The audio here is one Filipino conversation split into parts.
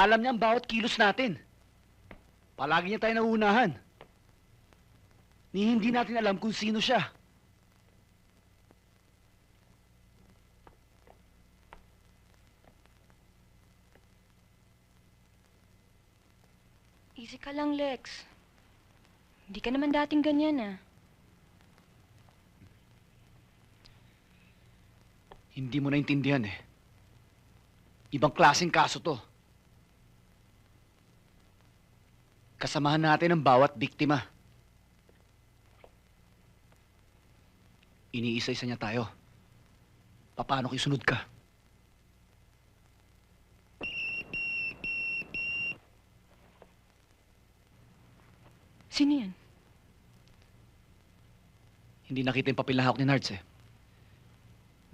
Alam niya ang bawat kilos natin. Palagi niya tayo nauunahan. Ni hindi natin alam kung sino siya. Easy ka lang, Lex. Hindi ka naman dating ganyan, ah. Hindi mo naintindihan eh. Ibang klaseng kaso to. Kasamahan natin ang bawat biktima. Iniisa-isa niya tayo. Paano kung isunod ka? Sino yan? Hindi nakita yung papel na hawak ni Nards eh.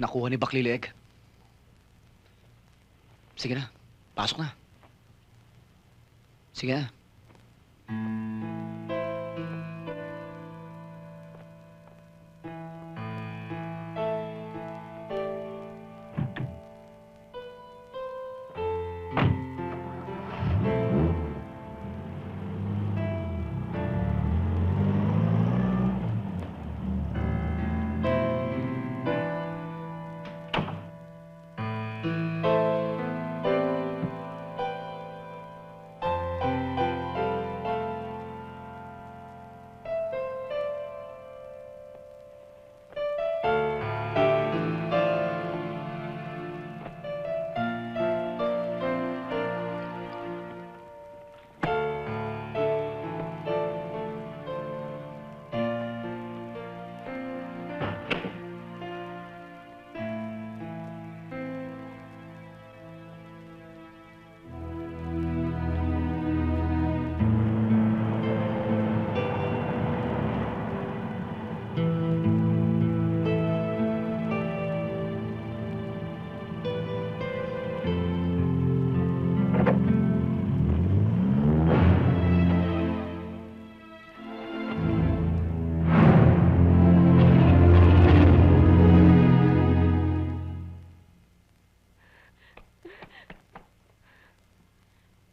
Nakuha ni Baklileg. Sige na, pasok na. Sige na.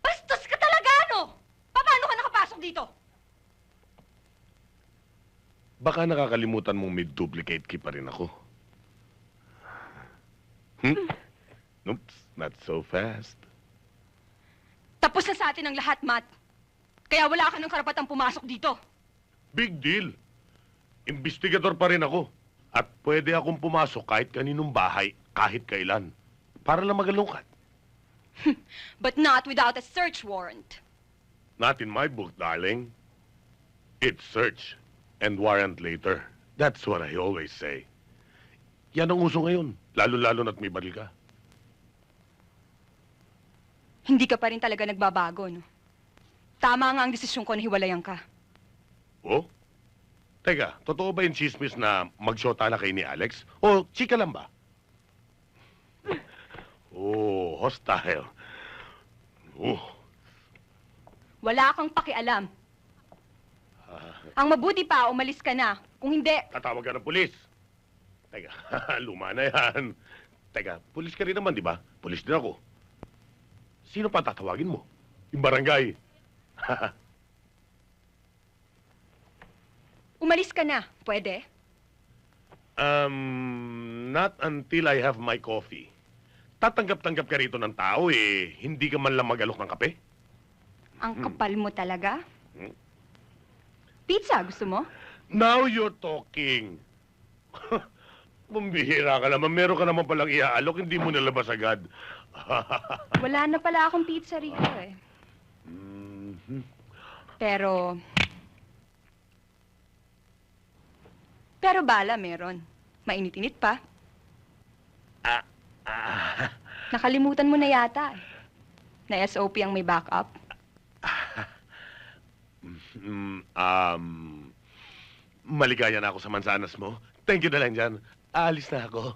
Bastos ka talaga, ano? Paano ka nakapasok dito? Baka nakakalimutan mong may duplicate key pa rin ako. Oops, not so fast. Tapos na sa atin ang lahat, Matt. Kaya wala ka ng karapatang pumasok dito. Big deal. Investigador pa rin ako. At pwede akong pumasok kahit kaninong bahay, kahit kailan. Para lang magalungkat. But not without a search warrant. Not in my book, darling. It's search and warrant later. That's what I always say. Yan ang uso ngayon, lalo-lalo na't may baril ka. Hindi ka pa rin talaga nagbabago, no? Tama nga ang desisyon ko na hiwalayan ka. Oh? Teka, totoo ba yung chismis na magsyota na kay ni Alex? O chika lang ba? Oh, hostile. Oh. Wala kang pakialam. Ang mabuti pa, umalis ka na. Kung hindi, Tatawag ka ng pulis. Teka, luma na yan. Teka, pulis ka rin naman, di ba? Pulis din ako. Sino pa tatawagin mo? Yung barangay. umalis ka na. Pwede? Not until I have my coffee. Tatanggap-tanggap ka rito ng tao eh. Hindi ka man lang mag-alok ng kape? Ang kapal mo talaga. Hmm? Pizza, gusto mo? Now you're talking. Bumbihira ka naman. Meron ka naman palang iaalok. Hindi mo nalabas agad. Wala na pala akong pizza rito eh. Mhm. Pero bala, meron. Mainit-init pa. Ah. Nakalimutan mo na yata eh. Na SOP ang may backup. Maligaya na ako sa mansanas mo. Thank you na lang dyan. Aalis na ako.